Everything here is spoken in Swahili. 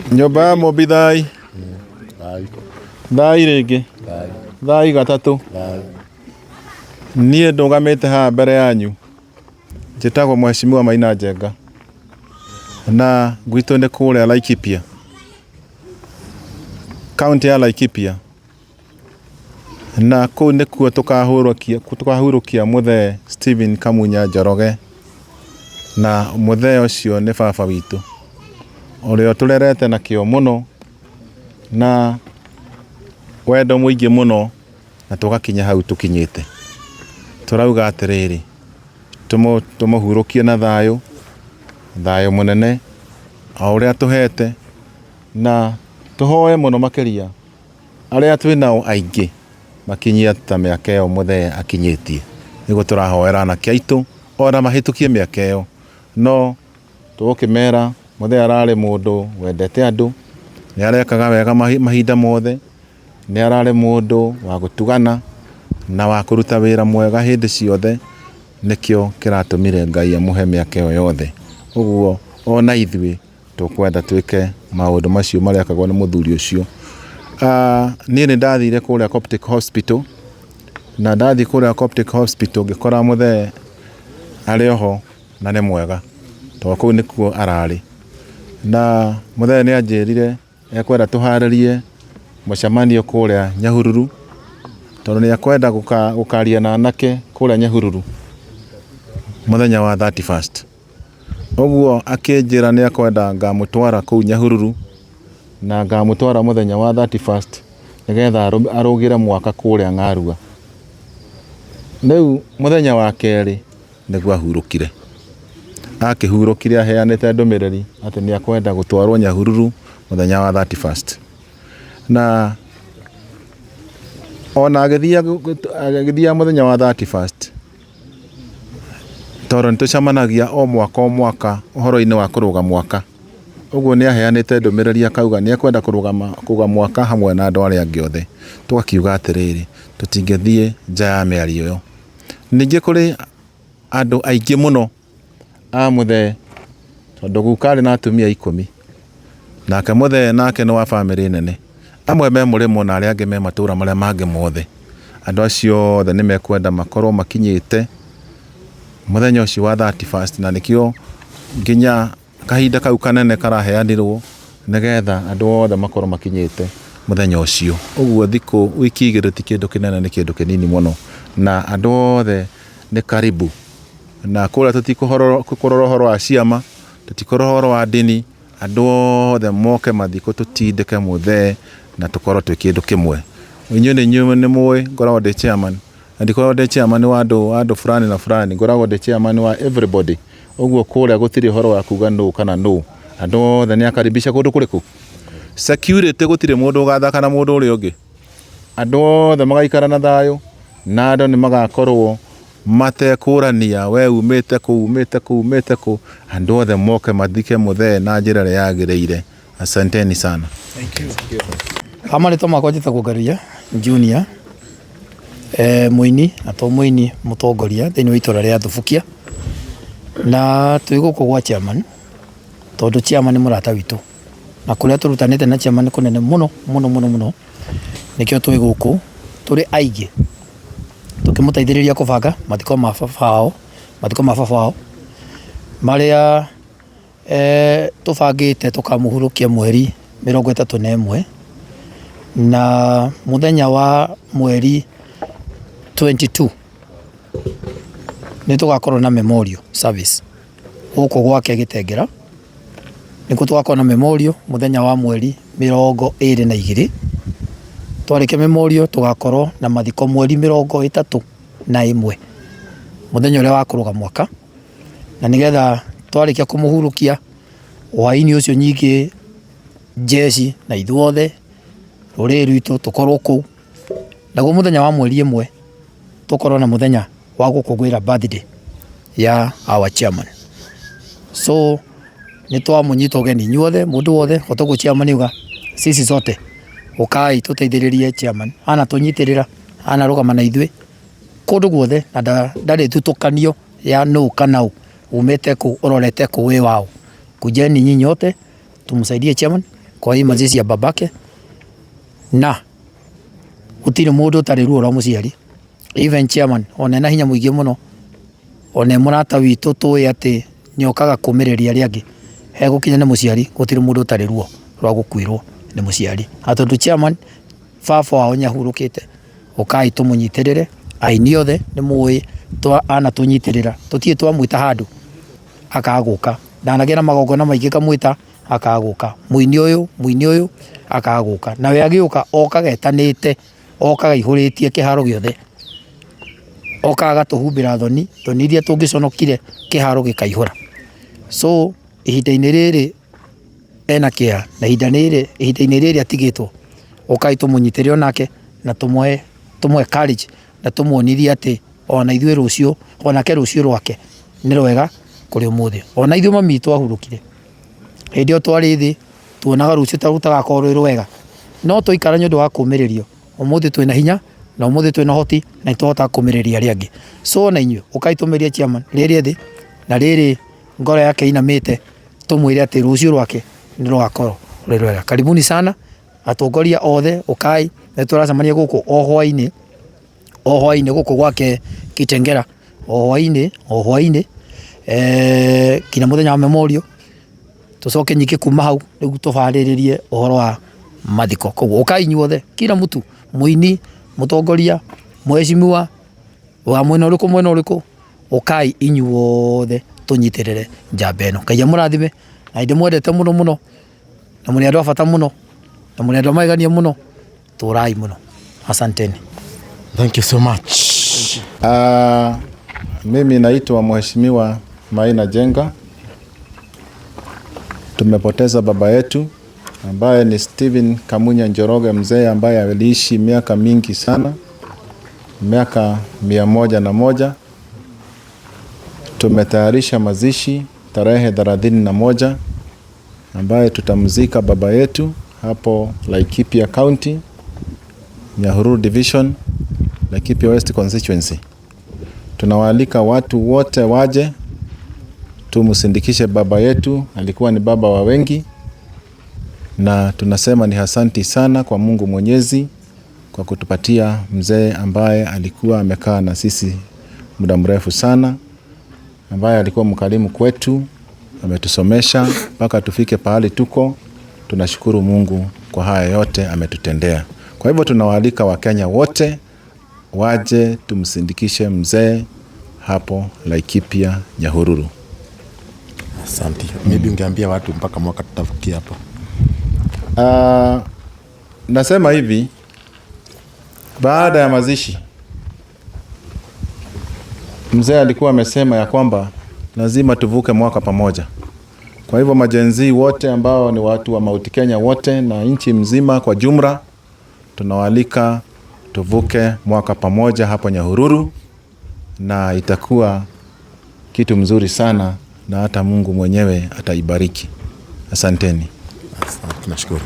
Nyumba mobithai. Thai rĩngĩ. Thai gatatũ. Niĩ ndũgamĩte haha mbere yanyu. Njĩtagwo Mheshimiwa Maina Njenga. Na gwitũ nĩ kũrĩa Laikipia. Kaunti ya Laikipia. Na kũu nĩkuo tũkahurũkia mũthee Stephen Kamunya Njoroge. Na mũthee ũcio nĩ baba witũ. Ũrĩa tũrerete na kĩo mũno na wendo mũingĩ mũno na tũgakinya hau tũkinyĩte. Tũrauga atĩrĩrĩ, tũmũhurũkie na thayũ, thayũ mũnene o ũrĩa tũhete, na tũhoe mũno makĩria arĩa twĩ nao aingĩ makinyia ta mĩaka ĩyo mũthee akinyĩtie. Nĩguo tũrahoera anake aitũ ona mahĩtũkie mĩaka ĩyo, no tũgũkĩmera mũthee ararĩ mũndũ wendete andũ, nĩ arekaga wega mahinda mothe, nĩ ararĩ mũndũ wa gũtugana na wa kũruta wĩra mwega hĩndĩ ciothe, nĩkĩo kĩratũmire Ngai amũhe mĩaka ĩyo yothe. Ũguo ona ithuĩ tũkwenda twĩke maũndũ macio marekagwo nĩ mũthuri ũcio. Niĩ nĩ ndathire kũrĩa Coptic Hospital, na ndathiĩ kũrĩa Coptic Hospital ngĩkora mũthee arĩ oho na nĩ mwega, tondũ kũu nĩkuo ararĩ. Na mũthee nĩ anjĩrire ekwenda tũharĩrie mũcemanio kũrĩa Nyahururu, tondũ nĩ akwenda gũkaria na anake kũrĩa Nyahururu mũthenya wa 31st. Ũguo akĩnjĩra nĩ akwenda ngamũtwara kũu Nyahururu na ngamũtwara mũthenya wa 31st nĩgetha arũgĩre mwaka kũrĩa Ng'arua. Rĩu mũthenya wa kerĩ nĩguo ahurũkire. Akĩhurũkire aheanĩte ndũmĩrĩri atĩ nĩ akwenda gũtwarwo Nyahururu mũthenya wa 31st. Na ona agĩthiaga mũthenya wa 31st, tondũ nĩtũcemanagia o mwaka ũhoro-inĩ wa kũrũga mwaka. Ũguo nĩ aheanĩte ndũmĩrĩri akauga nĩ akwenda kũrũga mwaka hamwe na andũ arĩa angĩ othe. Tũgakiuga atĩrĩrĩ, tũtingĩthiĩ nja ya mĩario ĩyo. Ningĩ kũrĩ andũ aingĩ mũno a mũthee, tondũ guka arĩ na atumia 10, nake mũthee nake nĩ wa bamĩrĩ nene. Amwe me Mũrĩmo na arĩa angĩ me matũũra marĩa mangĩ mothe. Andũ acio othe nĩ mekwenda makorwo makinyĩte mũthenya ũcio wa 31st, na nĩkĩo nginya kahinda kau kanene karaheanirwo nĩgetha andũ othe makorwo makinyĩte mũthenya ũcio. Ũguo thikũ wiki igĩrĩ ti kĩndũ kĩnene, nĩ kĩndũ kĩnini mũno, na andũ othe nĩ karibu. Na kũrĩa tũtikũrora ũhoro wa ciama, tũtikũrora ũhoro wa ndini, andũ othe moke mathiko tũtindĩke mũthee na tũkorwo twĩ kĩndũ kĩmwe. Inyuĩ nĩ mũĩ ngoragwo ndĩ chairman, na ndikoragwo ndĩ chairman wa andũ fulani na fulani, ngoragwo ndĩ chairman wa everybody. Ũguo kũrĩa gũtirĩ ũhoro wa kuga no kana no. Andũ othe nĩ akaribisha kũndũ kũrĩkũ. Security gũtirĩ mũndũ ũgathaka na mũndũ ũrĩa ũngĩ. Andũ othe magaikara na thayũ na andũ nĩ magakorwo matekũrania we umĩte kũ. Andũ othe moke mathike mũthee na njĩra ĩrĩa yagĩrĩire. Asanteni sana. Thank you. Amarĩtwo makwa njĩtagwo Ngaruiya Junior, mũini na to mũini mũtongoria thĩinĩ wa itũũra rĩa Thubukia, na twĩ gũkũ gwa chairman, tondũ chairman nĩ mũrata witũ na kũrĩa tũrutanĩte na chairman nĩ kũnene mũno. Nĩkĩo twĩ gũkũ tũrĩ aingĩ tũkĩmũteithĩrĩria kũbanga mathiko ma baba wao marĩa tũbangĩte tũkamũhurũkia mweri 31 na mũthenya wa mweri 22 nĩ tũgakorwo na memorial service gũkũ gwake Gĩtengera. Nĩkuo tũgakorwo na memorial mũthenya wa mweri 22. Twarĩkia memorial tũgakorwo na mathiko mweri 31 mũthenya ũrĩa wa kũrũga mwaka, na nĩgetha twarĩkia kũmũhurũkia hwaĩ-inĩ ũcio nyingĩ jeshi na ithuothe rũrĩrĩ rwitũ tũkorwo kũu. Naguo mũthenya wa mweri 1 tũkorwo na mũthenya wa gũkũngũĩra birthday ya our chairman. So nĩ twamũnyita ũgeni inyuothe, mũndũ wothe gũtogwo chairman yuga sisi sote ũkai tũteithĩrĩrie chairman, ana tũnyitĩrĩra, ana rũgama na ithuĩ kũndũ guothe, na ndarĩ tutukanio ya no kana umete kũ, urorete kũ wĩ wao. Kujeni nyinyi wote tumsaidie chairman kwa hii mazishi ya babake, na gutire mundu tari ruo rwa muciari. Even chairman onena hinya muingi muno, one murata witu tuwi ati nyokaga kumireria ri angi hegukinya ni muciari, gutire mundu tari ruo rwa gukwirwo ni muciari. Atondu chairman baba wao nyahurukite, ukai tumunyitirire, aini othe ni muwi ana tunyitirira, tutie twamwita handu akaguka, ndanagera magongona maingi kamwita akaguka, muini uyu akaguka, nawe agiuka okaga etanite, okaga ihuritie kiharo giothe, okaga tuhumbira thoni iria tungiconokire kiharo gikaihura. So ihinda-ini riri ena kia, na ihinda-ini riri atigitwo, ukai tumunyitirire onake na tumwe courage, na tumuonithie ati ona ithuĩ rũciũ, onake rũciũ rwake nĩ rwega kũrĩ ũmũthĩ. Ona ithuĩ mami twahurũkire, hĩndĩ ĩyo twarĩ thĩ tuonaga rũciũ ta rũtagakorwo rwĩ rwega, no twaikara nĩ ũndũ wa kũũmĩrĩrio. Ũmũthĩ twĩna hinya na ũmũthĩ twĩna ũhoti na nĩtũhotaga kũũmĩrĩria arĩa angĩ. So na inyuĩ ũkai tũmĩrie chairman rĩrĩ thĩ na rĩrĩ ngoro yake inamĩte, tũmwĩre atĩ rũciũ rwake nĩ rũgakorwo rwĩ rwega. Karibuni sana atongoria othe, ũkai nĩ tũracemania gũkũ o hwainĩ gũkũ gwake Kitengela, o hwainĩ kinya mũthenya wa memorial tucoke nyingĩ kuma hau rĩu tũbarĩrĩrie ũhoro wa mathiko. Koguo ũkai inyuothe, kila mtu, muini, mũtongoria, mheshimiwa wa mwena ũrĩkũ, ũkai inyuothe tũnyitĩrĩre njamba ĩno. Ngai amũrathime, na ndĩmwendete mũno na mũrĩ andũ a bata mũno na mũrĩ andũ a magegania mũno, tũrai mũno. Asanteni. Thank you so much. Mimi naitwa Mheshimiwa Maina Jenga. Tumepoteza baba yetu ambaye ni Stephen Kamunya Njoroge, mzee ambaye aliishi miaka mingi sana, miaka 101. Tumetayarisha mazishi tarehe 31 ambaye tutamzika baba yetu hapo Laikipia County, Nyahururu Division, Laikipia West Constituency. Tunawaalika watu wote waje tumsindikishe baba yetu. Alikuwa ni baba wa wengi, na tunasema ni asanti sana kwa Mungu Mwenyezi kwa kutupatia mzee ambaye alikuwa amekaa na sisi muda mrefu sana, ambaye alikuwa mkarimu kwetu, ametusomesha mpaka tufike pahali tuko. Tunashukuru Mungu kwa haya yote ametutendea. Kwa hivyo tunawaalika Wakenya wote waje tumsindikishe mzee hapo Laikipia Nyahururu. Asante. Maybe ungeambia watu mpaka mwaka tutafikia hapo. Nasema hivi, baada ya mazishi mzee alikuwa amesema ya kwamba lazima tuvuke mwaka pamoja. Kwa hivyo majenzi wote ambao ni watu wa Mount Kenya wote na nchi mzima kwa jumla, tunawaalika tuvuke mwaka pamoja hapo Nyahururu, na itakuwa kitu mzuri sana na hata Mungu mwenyewe ataibariki. Asanteni. Asante, tunashukuru.